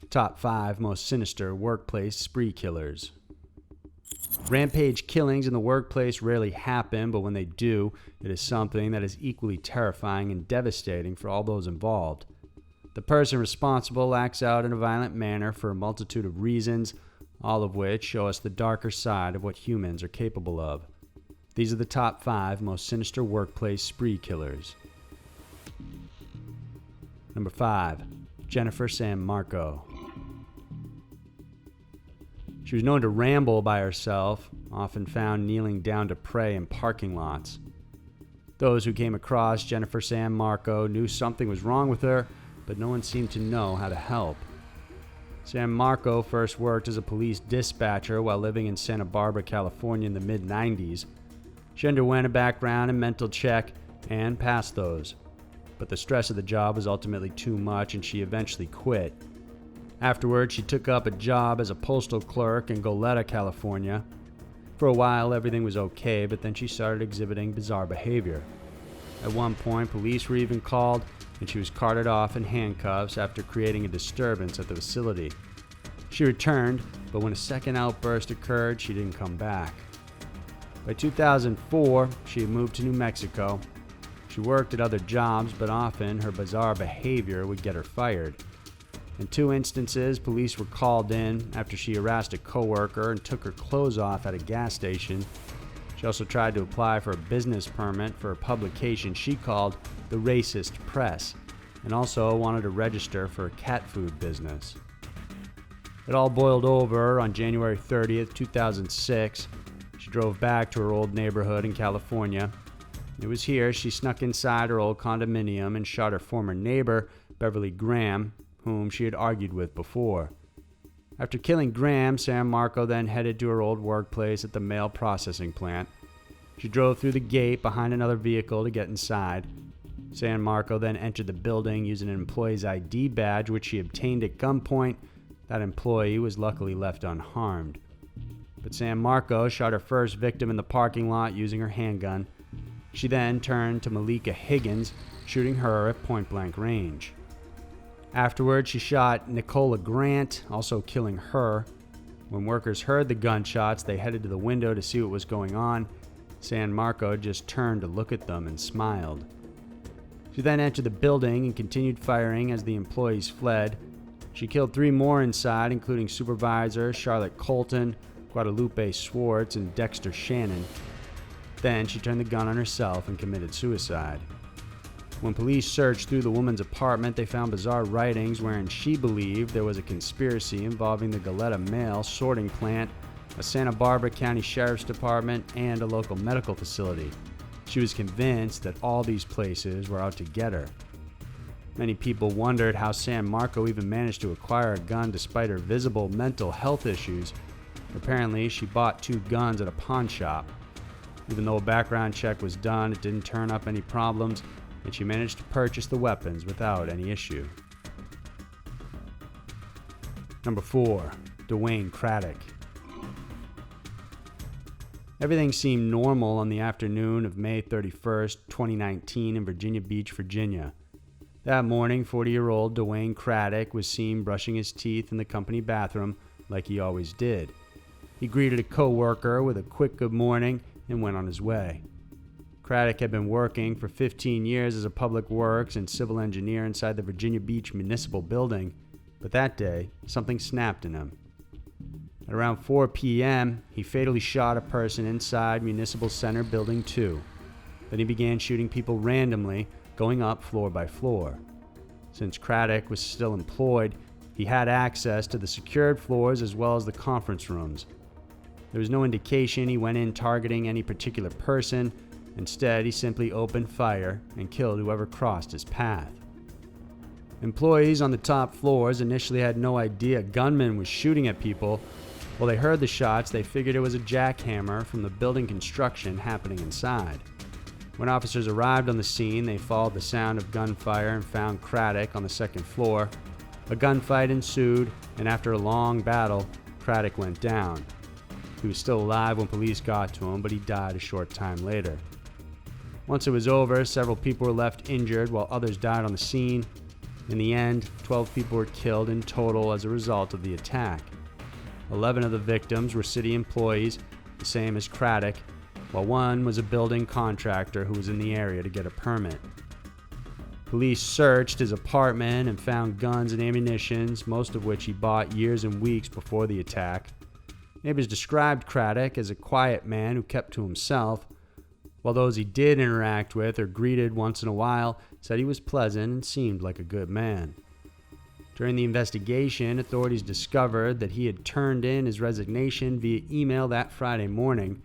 Top 5 most sinister workplace spree killers. Rampage killings in the workplace rarely happen, but when they do, it is something that is equally terrifying and devastating for all those involved. The person responsible acts out in a violent manner for a multitude of reasons, all of which show us the darker side of what humans are capable of. These are the top 5 most sinister workplace spree killers. Number 5. Jennifer San Marco. She was known to ramble by herself, often found kneeling down to pray in parking lots. Those who came across Jennifer San Marco knew something was wrong with her, but no one seemed to know how to help. San Marco first worked as a police dispatcher while living in Santa Barbara, California in the mid-90s. She underwent a background and mental check and passed those. But the stress of the job was ultimately too much and she eventually quit. Afterwards, she took up a job as a postal clerk in Goleta, California. For a while, everything was okay, but then she started exhibiting bizarre behavior. At one point, police were even called, and she was carted off in handcuffs after creating a disturbance at the facility. She returned, but when a second outburst occurred, she didn't come back. By 2004, she had moved to New Mexico. She worked at other jobs, but often her bizarre behavior would get her fired. In 2 instances, police were called in after she harassed a coworker and took her clothes off at a gas station. She also tried to apply for a business permit for a publication she called The Racist Press, and also wanted to register for a cat food business. It all boiled over on January 30th, 2006. She drove back to her old neighborhood in California. It was here she snuck inside her old condominium and shot her former neighbor, Beverly Graham, whom she had argued with before. After killing Graham, San Marco then headed to her old workplace at the mail processing plant. She drove through the gate behind another vehicle to get inside. San Marco then entered the building using an employee's ID badge, which she obtained at gunpoint. That employee was luckily left unharmed. But San Marco shot her first victim in the parking lot using her handgun. She then turned to Malika Higgins, shooting her at point-blank range. Afterwards, she shot Nicola Grant, also killing her. When workers heard the gunshots, they headed to the window to see what was going on. San Marco just turned to look at them and smiled. She then entered the building and continued firing as the employees fled. She killed 3 more inside, including Supervisor Charlotte Colton, Guadalupe Swartz, and Dexter Shannon. Then she turned the gun on herself and committed suicide. When police searched through the woman's apartment, they found bizarre writings wherein she believed there was a conspiracy involving the Goleta Mail sorting plant, a Santa Barbara County Sheriff's Department, and a local medical facility. She was convinced that all these places were out to get her. Many people wondered how San Marco even managed to acquire a gun despite her visible mental health issues. Apparently, she bought 2 guns at a pawn shop. Even though a background check was done, it didn't turn up any problems, and she managed to purchase the weapons without any issue. Number 4. Dewayne Craddock. Everything seemed normal on the afternoon of May 31st, 2019 in Virginia Beach, Virginia. That morning, 40-year-old Dewayne Craddock was seen brushing his teeth in the company bathroom like he always did. He greeted a coworker with a quick good morning and went on his way. Craddock had been working for 15 years as a public works and civil engineer inside the Virginia Beach municipal building, but that day, something snapped in him. At around 4 p.m., he fatally shot a person inside Municipal Center Building 2. Then he began shooting people randomly, going up floor by floor. Since Craddock was still employed, he had access to the secured floors as well as the conference rooms. There was no indication he went in targeting any particular person. Instead, he simply opened fire and killed whoever crossed his path. Employees on the top floors initially had no idea a gunman was shooting at people. While they heard the shots, they figured it was a jackhammer from the building construction happening inside. When officers arrived on the scene, they followed the sound of gunfire and found Craddock on the second floor. A gunfight ensued, and after a long battle, Craddock went down. He was still alive when police got to him, but he died a short time later. Once it was over, several people were left injured while others died on the scene. In the end, 12 people were killed in total as a result of the attack. 11 of the victims were city employees, the same as Craddock, while one was a building contractor who was in the area to get a permit. Police searched his apartment and found guns and ammunition, most of which he bought years and weeks before the attack. Neighbors described Craddock as a quiet man who kept to himself, while those he did interact with or greeted once in a while said he was pleasant and seemed like a good man. During the investigation, authorities discovered that he had turned in his resignation via email that Friday morning.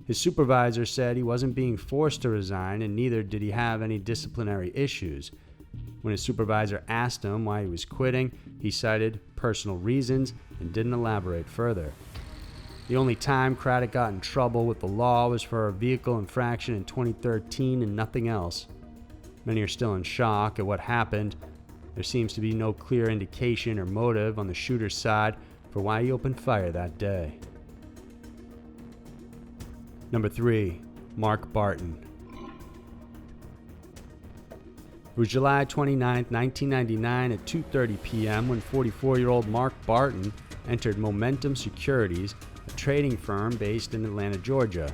His supervisor said he wasn't being forced to resign, and neither did he have any disciplinary issues. When his supervisor asked him why he was quitting, he cited personal reasons and didn't elaborate further. The only time Craddock got in trouble with the law was for a vehicle infraction in 2013 and nothing else. Many are still in shock at what happened. There seems to be no clear indication or motive on the shooter's side for why he opened fire that day. Number 3. Mark Barton. It was July 29, 1999 at 2:30 p.m. when 44-year-old Mark Barton entered Momentum Securities, a trading firm based in Atlanta, Georgia.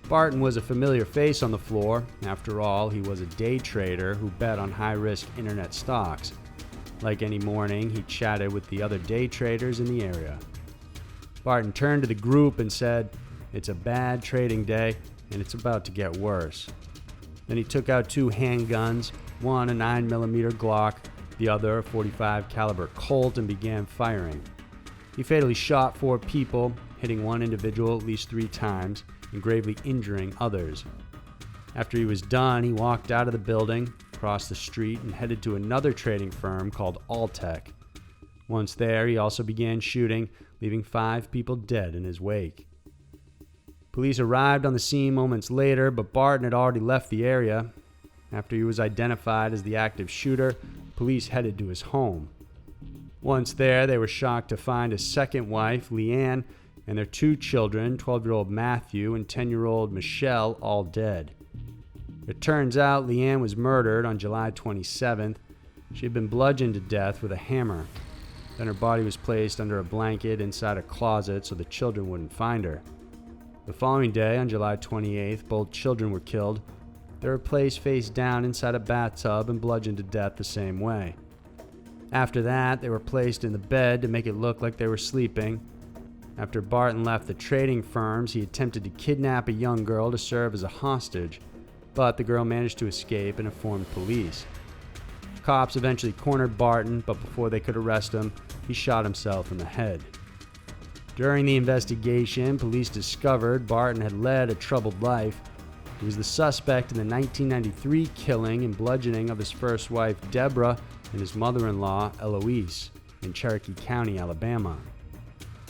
Barton was a familiar face on the floor. After all, he was a day trader who bet on high-risk internet stocks. Like any morning, he chatted with the other day traders in the area. Barton turned to the group and said, "It's a bad trading day, and it's about to get worse." Then he took out 2 handguns, one a 9mm Glock, the other a .45 caliber Colt, and began firing. He fatally shot 4 people, hitting one individual at least 3 times and gravely injuring others. After he was done, he walked out of the building, crossed the street, and headed to another trading firm called Alltech. Once there, he also began shooting, leaving 5 people dead in his wake. Police arrived on the scene moments later, but Barton had already left the area. After he was identified as the active shooter, police headed to his home. Once there, they were shocked to find his second wife, Leanne, and their 2 children, 12-year-old Matthew and 10-year-old Michelle, all dead. It turns out Leanne was murdered on July 27th. She had been bludgeoned to death with a hammer. Then her body was placed under a blanket inside a closet so the children wouldn't find her. The following day, on July 28th, both children were killed. They were placed face down inside a bathtub and bludgeoned to death the same way. After that, they were placed in the bed to make it look like they were sleeping. After Barton left the trading firms, he attempted to kidnap a young girl to serve as a hostage, but the girl managed to escape and informed police. Cops eventually cornered Barton, but before they could arrest him, he shot himself in the head. During the investigation, police discovered Barton had led a troubled life. He was the suspect in the 1993 killing and bludgeoning of his first wife, Deborah, and his mother-in-law, Eloise, in Cherokee County, Alabama.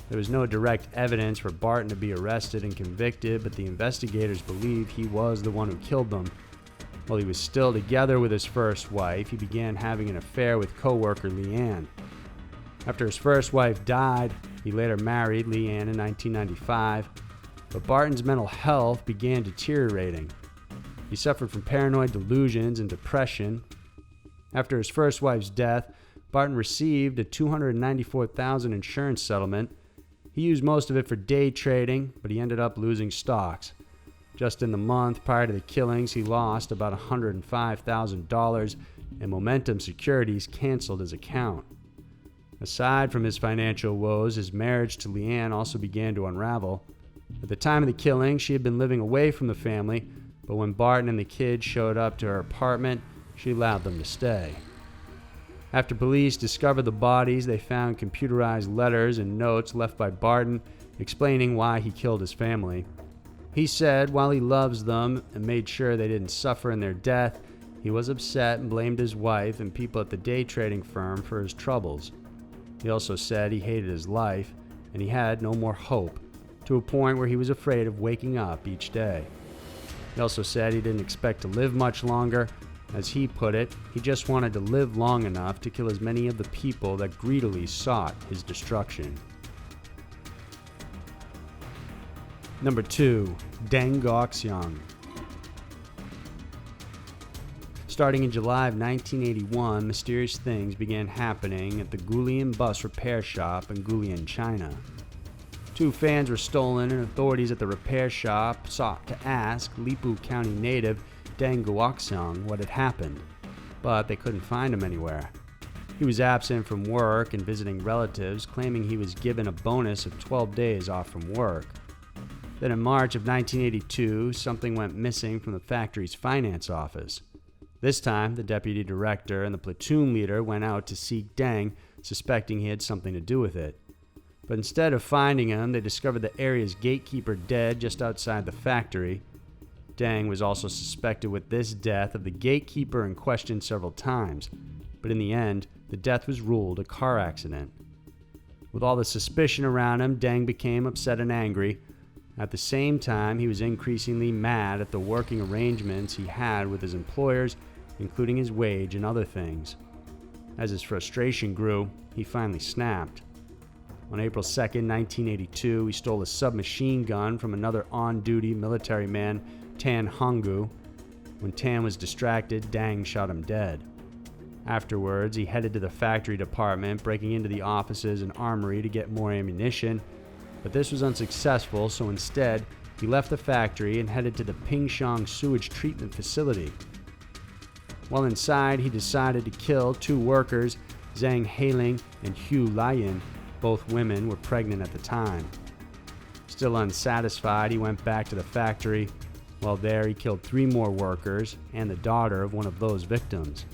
There was no direct evidence for Barton to be arrested and convicted, but the investigators believe he was the one who killed them. While he was still together with his first wife, he began having an affair with co-worker Leanne. After his first wife died, he later married Leanne in 1995, but Barton's mental health began deteriorating. He suffered from paranoid delusions and depression. After his first wife's death, Barton received a $294,000 insurance settlement. He used most of it for day trading, but he ended up losing stocks. Just in the month prior to the killings, he lost about $105,000, and Momentum Securities canceled his account. Aside from his financial woes, his marriage to Leanne also began to unravel. At the time of the killing, she had been living away from the family, but when Barton and the kids showed up to her apartment, she allowed them to stay. After police discovered the bodies, they found computerized letters and notes left by Barton explaining why he killed his family. He said while he loves them and made sure they didn't suffer in their death, he was upset and blamed his wife and people at the day trading firm for his troubles. He also said he hated his life and he had no more hope, to a point where he was afraid of waking up each day. He also said he didn't expect to live much longer. As he put it, he just wanted to live long enough to kill as many of the people that greedily sought his destruction. Number 2. Deng Xiaoyu. Starting in July of 1981, mysterious things began happening at the Gulian bus repair shop in Gulian, China. 2 fans were stolen, and authorities at the repair shop sought to ask Lipu County native Deng Xiaoyu what had happened, but they couldn't find him anywhere. He was absent from work and visiting relatives, claiming he was given a bonus of 12 days off from work. Then in March of 1982, something went missing from the factory's finance office. This time, the deputy director and the platoon leader went out to seek Deng, suspecting he had something to do with it. But instead of finding him, they discovered the area's gatekeeper dead just outside the factory. Deng was also suspected with this death of the gatekeeper and questioned several times, but in the end, the death was ruled a car accident. With all the suspicion around him, Deng became upset and angry. At the same time, he was increasingly mad at the working arrangements he had with his employers, including his wage and other things. As his frustration grew, he finally snapped. On April 2, 1982, he stole a submachine gun from another on-duty military man, Tan Honggu. When Tan was distracted, Deng shot him dead. Afterwards, he headed to the factory department, breaking into the offices and armory to get more ammunition, but this was unsuccessful, so instead, he left the factory and headed to the Pingshang sewage treatment facility. While inside, he decided to kill 2 workers, Zhang Heiling and Hu Lian. Both women were pregnant at the time. Still unsatisfied, he went back to the factory. While there, he killed 3 more workers and the daughter of one of those victims.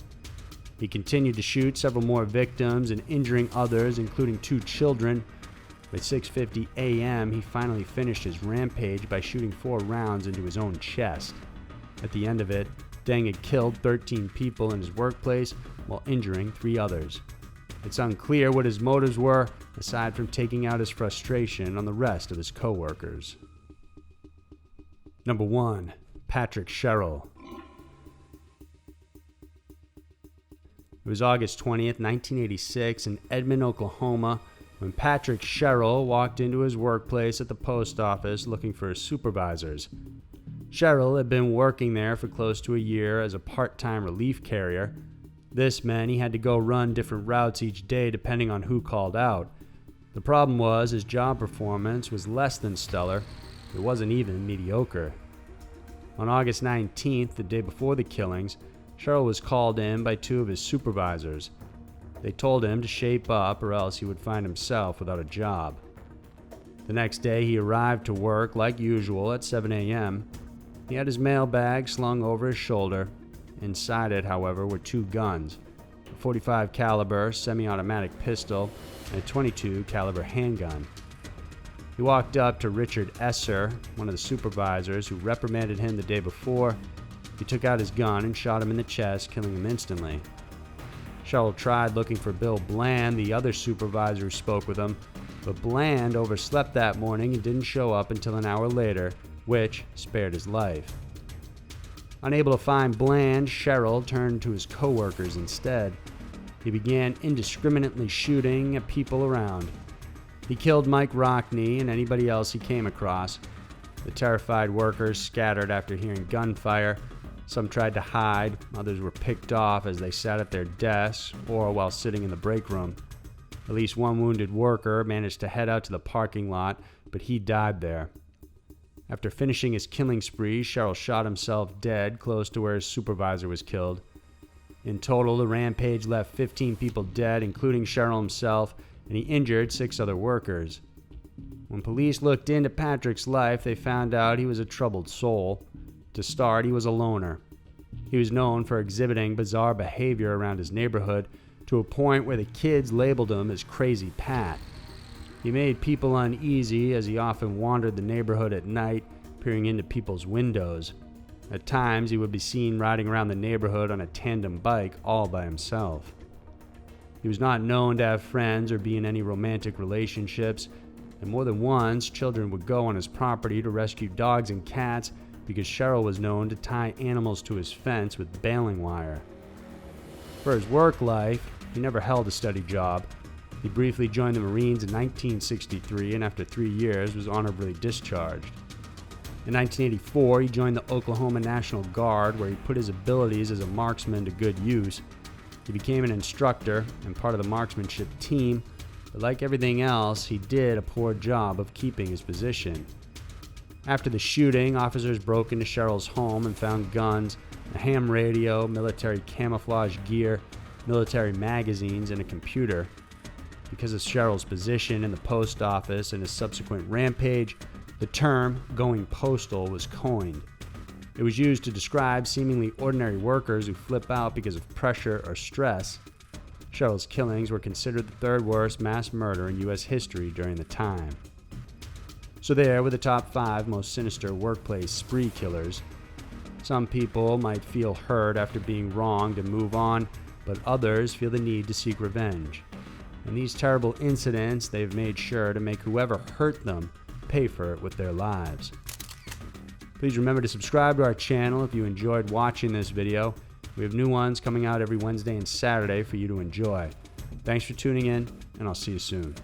He continued to shoot several more victims and injuring others, including 2 children. By 6:50 a.m., he finally finished his rampage by shooting 4 rounds into his own chest. At the end of it, Deng had killed 13 people in his workplace while injuring 3 others. It's unclear what his motives were, aside from taking out his frustration on the rest of his co-workers. Number 1. Patrick Sherrill. It was August 20th, 1986 in Edmond, Oklahoma, when Patrick Sherrill walked into his workplace at the post office looking for his supervisors. Sherrill had been working there for close to a year as a part-time relief carrier. This meant he had to go run different routes each day depending on who called out. The problem was his job performance was less than stellar. It wasn't even mediocre. On August 19th, the day before the killings, Sherrill was called in by 2 of his supervisors. They told him to shape up or else he would find himself without a job. The next day, he arrived to work like usual at 7 a.m. He had his mail bag slung over his shoulder. Inside it, however, were 2 guns, a .45 caliber semi-automatic pistol and a .22 caliber handgun. He walked up to Richard Esser, one of the supervisors who reprimanded him the day before. He took out his gun and shot him in the chest, killing him instantly. Sherrill tried looking for Bill Bland, the other supervisor who spoke with him, but Bland overslept that morning and didn't show up until an hour later, which spared his life. Unable to find Bland, Sherrill turned to his co-workers instead. He began indiscriminately shooting at people around. He killed Mike Rockney and anybody else he came across. The terrified workers scattered after hearing gunfire. Some tried to hide, others were picked off as they sat at their desks or while sitting in the break room. At least 1 wounded worker managed to head out to the parking lot, but he died there. After finishing his killing spree, Sherrill shot himself dead close to where his supervisor was killed. In total, the rampage left 15 people dead, including Sherrill himself, and he injured 6 other workers. When police looked into Patrick's life, they found out he was a troubled soul. To start, he was a loner. He was known for exhibiting bizarre behavior around his neighborhood, to a point where the kids labeled him as Crazy Pat. He made people uneasy as he often wandered the neighborhood at night, peering into people's windows. At times, he would be seen riding around the neighborhood on a tandem bike all by himself. He was not known to have friends or be in any romantic relationships, and more than once, children would go on his property to rescue dogs and cats because Sherrill was known to tie animals to his fence with baling wire. For his work life, he never held a steady job. He briefly joined the Marines in 1963 and after 3 years was honorably discharged. In 1984, he joined the Oklahoma National Guard, where he put his abilities as a marksman to good use. He became an instructor and part of the marksmanship team, but like everything else, he did a poor job of keeping his position. After the shooting, officers broke into Sherrill's home and found guns, a ham radio, military camouflage gear, military magazines, and a computer. Because of Sherrill's position in the post office and his subsequent rampage, the term "going postal" was coined. It was used to describe seemingly ordinary workers who flip out because of pressure or stress. Sherrill's killings were considered the third worst mass murder in U.S. history during the time. So there were the top 5 most sinister workplace spree killers. Some people might feel hurt after being wronged and move on, but others feel the need to seek revenge. In these terrible incidents, they've made sure to make whoever hurt them pay for it with their lives. Please remember to subscribe to our channel if you enjoyed watching this video. We have new ones coming out every Wednesday and Saturday for you to enjoy. Thanks for tuning in, and I'll see you soon.